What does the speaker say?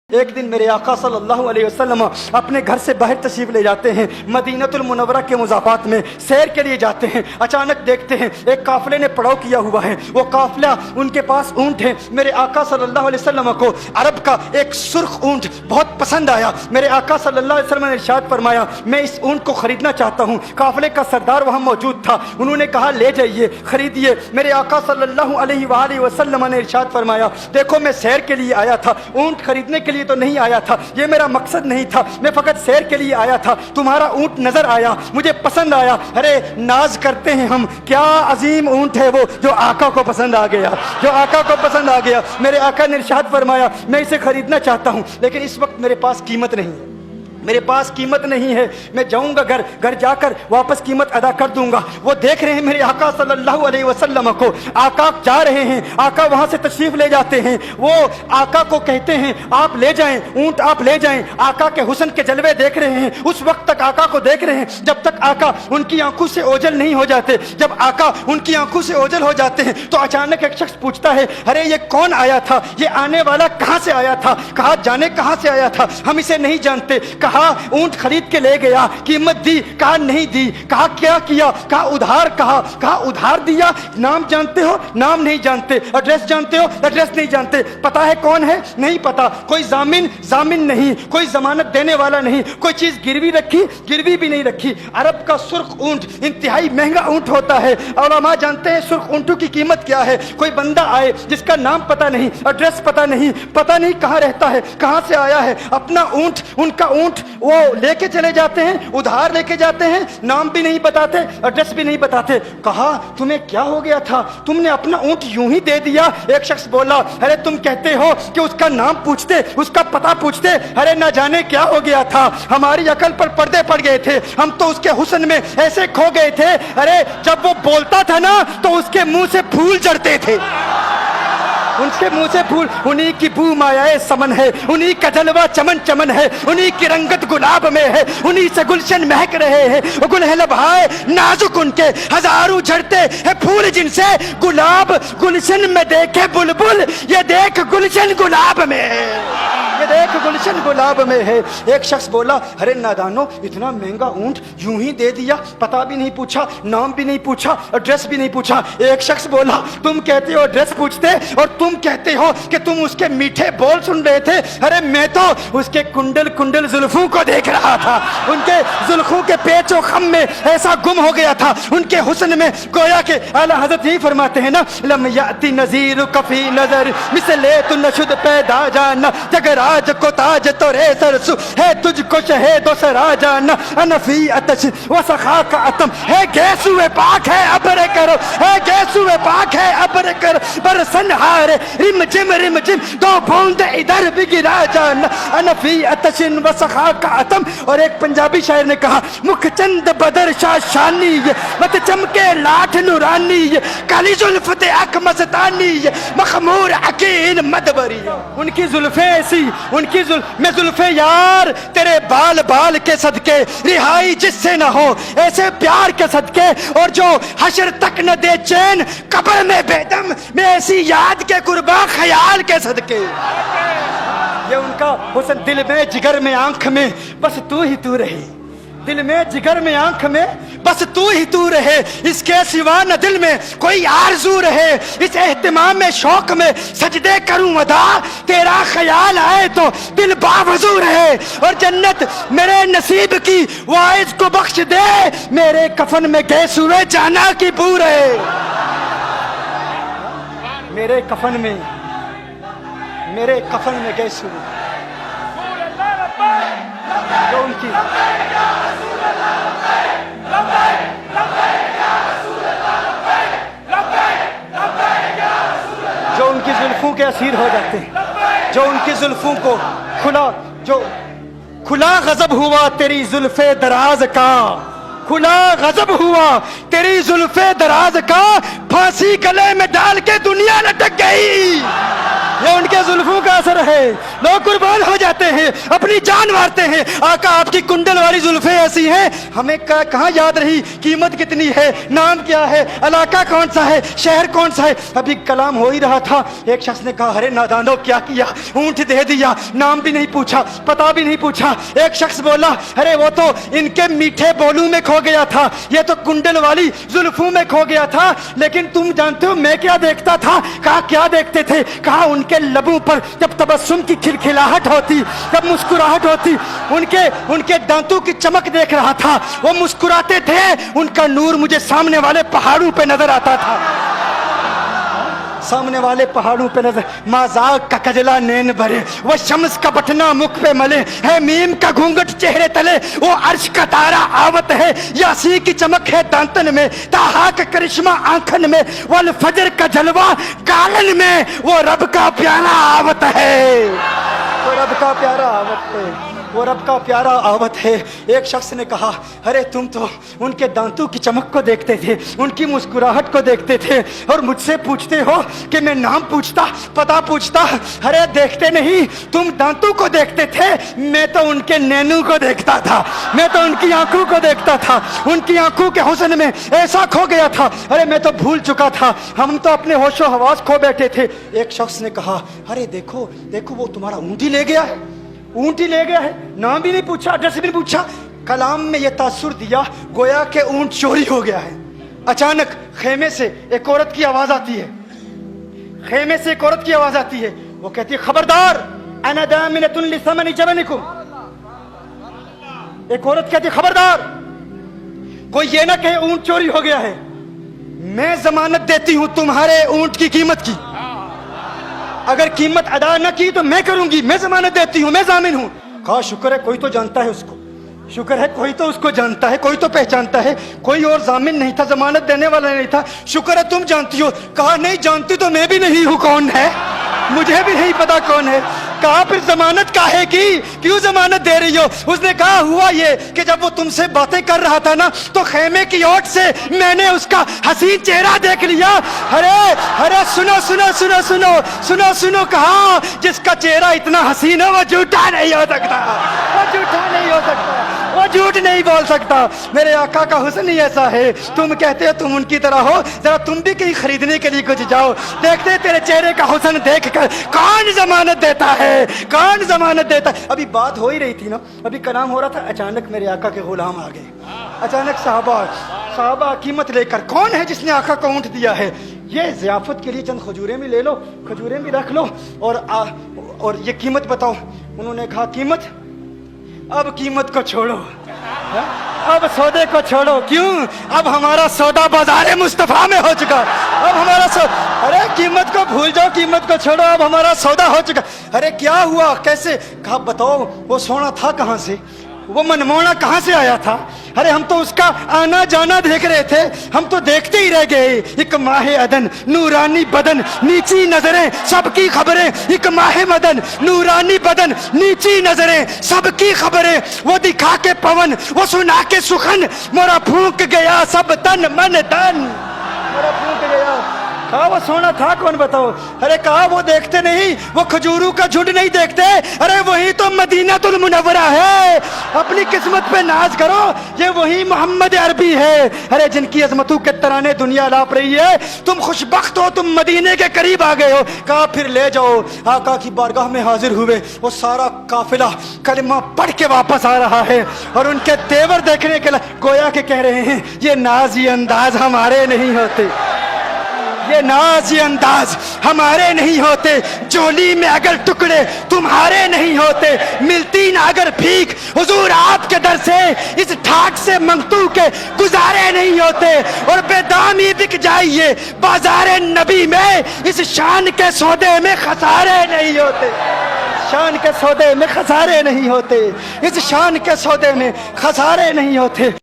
ایک دن میرے آقا صلی اللہ علیہ وسلم اپنے گھر سے باہر تشریف لے جاتے ہیں، مدینہ المنورہ کے مضافات میں سیر کے لیے جاتے ہیں۔ اچانک دیکھتے ہیں ایک قافلے نے پڑاؤ کیا ہوا ہے، وہ قافلہ ان کے پاس اونٹ ہے۔ میرے آقا صلی اللہ علیہ وسلم کو عرب کا ایک سرخ اونٹ بہت پسند آیا۔ میرے آقا صلی اللہ علیہ وسلم نے ارشاد فرمایا میں اس اونٹ کو خریدنا چاہتا ہوں۔ قافلے کا سردار وہاں موجود تھا، انہوں نے کہا لے جائیے، خریدیے۔ میرے آقا صلی اللہ علیہ وآلہ وسلم نے ارشاد فرمایا دیکھو میں سیر کے لیے آیا تھا، اونٹ خریدنے کے لیے تو نہیں آیا تھا، یہ میرا مقصد نہیں تھا، میں فقط سیر کے لیے آیا تھا۔ تمہارا اونٹ نظر آیا، مجھے پسند آیا۔ ارے ناز کرتے ہیں ہم، کیا عظیم اونٹ ہے وہ جو آقا کو پسند آ گیا، جو آقا کو پسند آ گیا۔ میرے آقا نے ارشاد فرمایا میں اسے خریدنا چاہتا ہوں لیکن اس وقت میرے پاس قیمت نہیں ہے، میرے پاس قیمت نہیں ہے، میں جاؤں گا گھر جا کر واپس قیمت ادا کر دوں گا۔ وہ دیکھ رہے ہیں میرے آقا صلی اللہ علیہ وسلم کو، آقا جا رہے ہیں، آقا وہاں سے تشریف لے جاتے ہیں۔ وہ آقا کو کہتے ہیں آپ لے جائیں اونٹ، آپ لے جائیں۔ آقا کے حسن کے جلوے دیکھ رہے ہیں، اس وقت تک آقا کو دیکھ رہے ہیں جب تک آقا ان کی آنکھوں سے اوجھل نہیں ہو جاتے۔ جب آقا ان کی آنکھوں سے اوجھل ہو جاتے ہیں تو اچانک ایک شخص پوچھتا ہے ارے یہ کون آیا تھا، یہ آنے والا کہاں سے آیا تھا؟ کہا جانے کہاں سے آیا تھا، ہم اسے نہیں جانتے۔ کہا اونٹ خرید کے لے گیا، قیمت دی، کہا نہیں دی۔ کہا کیا کیا، کہا ادھار، کہا ادھار دیا۔ نام جانتے ہو، نام نہیں جانتے۔ ایڈریس جانتے ہو، ایڈریس نہیں جانتے۔ پتا ہے کون ہے، نہیں پتا۔ کوئی ضامن نہیں، کوئی ضمانت دینے والا نہیں، کوئی چیز گروی رکھی، گروی بھی نہیں رکھی۔ عرب کا سرخ اونٹ انتہائی مہنگا اونٹ ہوتا ہے، علماء جانتے ہیں سرخ اونٹوں کی قیمت کیا ہے۔ کوئی بندہ آئے جس کا نام پتا نہیں، ایڈریس پتا نہیں کہاں رہتا ہے، کہاں سے آیا ہے، اپنا اونٹ، ان کا اونٹ وہ لے کے چلے جاتے ہیں، ادھار لے کے جاتے ہیں، نام بھی نہیں بتاتے، ایڈریس بھی نہیں بتاتے۔ کہا تمہیں کیا ہو گیا تھا، تم نے اپنا اونٹ یوں ہی دے دیا؟ ایک شخص بولا ارے تم کہتے ہو کہ اس کا نام پوچھتے، اس کا پتہ پوچھتے، ارے نہ جانے کیا ہو گیا تھا، ہماری عقل پر پردے پڑ گئے تھے، ہم تو اس کے حسن میں ایسے کھو گئے تھے۔ ارے جب وہ بولتا تھا نا تو اس کے منہ سے پھول جھڑتے تھے، ان کے منہ سے پھول۔ انہی کی بو مایائے سمن ہے، انہی کا جلوہ چمن چمن ہے، انہی کی رنگت گلاب میں ہے، انہی سے گلشن مہک رہے ہیں۔ وہ گل ہے لبہائے نازک ان کے، ہزاروں جھڑتے ہیں پھول جن سے گلاب گلشن میں دیکھے بلبل، یہ دیکھ گلشن گلاب میں ہے، یہ دیکھ گلشن گلاب میں ہے۔ ایک شخص بولا ارے نادانو اتنا مہنگا اونٹ یوں ہی دے دیا، پتہ بھی نہیں پوچھا، نام بھی نہیں پوچھا، ایڈریس بھی نہیں پوچھا۔ ایک شخص بولا تم کہتے ہو ایڈریس پوچھتے اور تم کہتے ہو کہ تم اس کے میٹھے بول سن رہے تھے، ارے میں تو اس کے کنڈل زلفوں کو دیکھ رہا تھا، ان کے زلفوں کے پیچ و خم میں ایسا گم ہو گیا تھا، ان کے حسن میں۔ گویا کہ اعلیٰ حضرت یہی فرماتے ہیں نا لم یاتی نذیر کفی نظر مثلے تو نشد پیدا جانا، جگراج کو تاج تو رے سرسو ہے تجھ کو شہید و سرا جانا، انفی اتش و سخا کا اتم ہے گیسو پاک ہے ابر کرو، ہے گیسو پاک ہے ابر کرو، برسن ہارے رم جم دو بوند ادھر بھی گرا جانا، انفی اتشن و سخا کا اتم۔ اور ایک پنجابی شاعر نے کہا مکھ چند بدر شاہ شانی، مت چمکے لاٹھ نورانی، کالی زلفت اک مستانی، مخمور عقین مدبری۔ ان کی زلفیں ایسی، ان کی میں زلفیں یار تیرے بال کے صدقے، رہائی جس سے نہ ہو ایسے پیار کے صدقے، اور جو حشر تک نہ دے چین قبر میں بے دم، میں ایسی یاد کے قرباں خیال کے صدقے۔ یہ ان کا حسن دل میں جگر میں آنکھ میں بس تو ہی تو رہے، دل میں جگر میں آنکھ میں بس تو ہی تو رہے، اس کے سوا نہ دل میں کوئی آرزو رہے، اس اہتمام میں شوق میں سجدے کروں ادا، تیرا خیال آئے تو دل باوضو رہے، اور جنت میرے نصیب کی واعظ کو بخش دے، میرے کفن میں گیسوئے جانا کی بو رہے، میرے کفن میں گئے سوئے جو ان کی زلفوں کے اسیر ہو جاتے ہیں، جو ان کی زلفوں کو کھلا غضب ہوا تیری زلف دراز کا، کھلا غضب ہوا تیری زلف دراز کا، پھانسی گلے میں ڈال کے دنیا لٹک گئی۔ ये उनके जुल्फों का असर है। लोग कुर्बान हो जाते हैं, अपनी जान मारते हैं। आका आपकी कुंडल वाली जुल्फें ऐसी हैं, हमें कहाँ याद रही कीमत कितनी है, नाम क्या है, इलाका कौन सा है, शहर कौन सा है। अभी कलाम हो ही रहा था, एक शख्स ने कहा अरे नादानो क्या किया, ऊंट दे दिया, नाम भी नहीं पूछा, पता भी नहीं पूछा। एक शख्स बोला अरे वो तो इनके मीठे बोलू में खो गया था, ये तो कुंडल वाली जुल्फों में खो गया था। लेकिन तुम जानते हो मैं क्या देखता था? कहा क्या देखते थे? कहा उनके लबों पर जब तबस्सुम की खिलखिलाहट होती, जब मुस्कुराहट होती, उनके दांतों की चमक देख रहा था। वो मुस्कुराते थे, उनका नूर मुझे सामने वाले पहाड़ों पे नजर आता था, सामने वाले पहाड़ों पे नजर। माजाक का कजला नैन भरे, वो शम्स का बटना मुख पे मले, है मीम का घूंघट चेहरे तले, वो अर्श का तारा आवत है, यासी की चमक है दांतन में, ताहा का करिश्मा आंखन में, वल फजर का जलवा गालन में, वो रब का प्यारा आवत है, वो रब का प्यारा आवत है, वो रब का प्यारा आवत है। एक शख्स ने कहा अरे तुम तो उनके दांतों की चमक को देखते थे, उनकी मुस्कुराहट को देखते थे, और मुझसे पूछते हो कि मैं नाम पूछता, पता पूछता। अरे देखते नहीं, तुम दांतों को देखते थे, मैं तो उनके नैनों को देखता था, मैं तो उनकी आंखों को देखता था, उनकी आंखों के हुस्न में ऐसा खो गया था। अरे मैं तो भूल चुका था, हम तो अपने होशो हवास खो बैठे थे। एक शख्स ने कहा अरे देखो देखो वो तुम्हारा ऊँट ही ले गया है, ऊंट ही ले गया है, नाम भी नहीं पूछा, एड्रेस भी नहीं पूछा। कलाम में यह तासुर दिया गोया के ऊंट चोरी हो गया है। अचानक खेमे से एक औरत की आवाज आती है, खेमे से एक औरत की आवाज आती है, वो कहती है खबरदार अना दामिनतुन लिसमनि जबनिकुम। एक औरत कहती है खबरदार, कोई ये ना कहे ऊंट चोरी हो गया है, मैं जमानत देती हूं तुम्हारे ऊंट की कीमत की, अगर कीमत अदा न की तो मैं करूंगी, मैं जमानत देती हूं, मैं जामिन हूं। कहा शुक्र है कोई तो जानता है उसको, शुक्र है कोई तो उसको जानता है, कोई तो पहचानता है, कोई और जामिन नहीं था, जमानत देने वाला नहीं था, शुक्र है तुम जानती हो। कहा नहीं जानती तो मैं भी नहीं हूं, कौन है मुझे भी नहीं पता कौन है। कहा फिर जमानत काहे की, क्यों जमानत दे रही हो? उसने कहा हुआ ये कि जब वो तुमसे बातें कर रहा था ना, तो खेमे की ओट से मैंने उसका हसीन चेहरा देख लिया। अरे अरे सुनो सुनो सुनो सुनो सुनो सुनो, कहा जिसका चेहरा इतना हसीन है वो झूठा नहीं हो सकता, वो झूठा नहीं हो सकता, वो झूठ नहीं बोल सकता। मेरे आका का हुस्न ही ऐसा है, तुम कहते हो तुम उनकी तरह हो, जरा तुम भी कहीं खरीदने के लिए कुछ जाओ, देखते तेरे चेहरे का हुस्न देखकर कौन जमानत देता है, कौन जमानत देता है। अभी बात हो ही रही थी ना, अभी कलाम हो रहा था, अचानक मेरे आका के गुलाम आ गए, अचानक साहबा कीमत लेकर। कौन है जिसने आका को ऊंट दिया है? ये ज़ियाफत के लिए चंद खजूरें भी ले लो, खजूरें भी रख लो, और ये कीमत बताओ। उन्होंने कहा कीमत, अब कीमत को छोड़ो, अब सौदे को छोड़ो। क्यों? अब हमारा सौदा बाजार मुस्तफा में हो चुका, अब हमारा अरे कीमत को भूल जाओ, कीमत को छोड़ो, अब हमारा सौदा हो चुका। अरे क्या हुआ, कैसे? कहा बताओ वो सोना था कहाँ से, वो मनमोहना कहाँ से आया था? अरे हम तो उसका आना जाना देख रहे थे, हम तो देखते ही रह गए। एक माहे अदन नूरानी बदन नीची नजरें सबकी खबरें, एक माहे मदन नूरानी बदन नीची नजरें सबकी खबरें, वो दिखा के पवन वो सुना के सुखन, मोरा फूंक गया सब तन मन तन, मोरा फूंक गया। कहा वो सोना था कौन बताओ? अरे कहा वो देखते नहीं, वो खजूरों का झुंड नहीं देखते, अरे वही तो मदीनातुल मुनव्वरा है। अपनी किस्मत पे नाज करो, ये वही मोहम्मद अरबी है। अरे जिनकी अजमतों के तराने दुनिया लाप रही है, तुम खुशबख्त हो, तुम मदीने के करीब आ गए हो। कहा फिर ले जाओ। आका की बारगाह में हाजिर हुए, वो सारा काफिला कलिमा पढ़ के वापस आ रहा है, और उनके तेवर देखने के लिए गोया के कह रहे हैं ये नाज ये अंदाज हमारे नहीं होते, ये नाज ये अंदाज हमारे नहीं होते, जोली में अगर टुकड़े तुम्हारे नहीं होते, मिलती ना अगर भीख हुजूर आपके दर से, इस ठाट से मंगतू के गुजारे नहीं होते, और बेदामी बिक जाइए बाजारे नबी में, इस शान के सौदे में खसारे नहीं होते, शान के सौदे में खसारे नहीं होते, इस शान के सौदे में खसारे नहीं होते।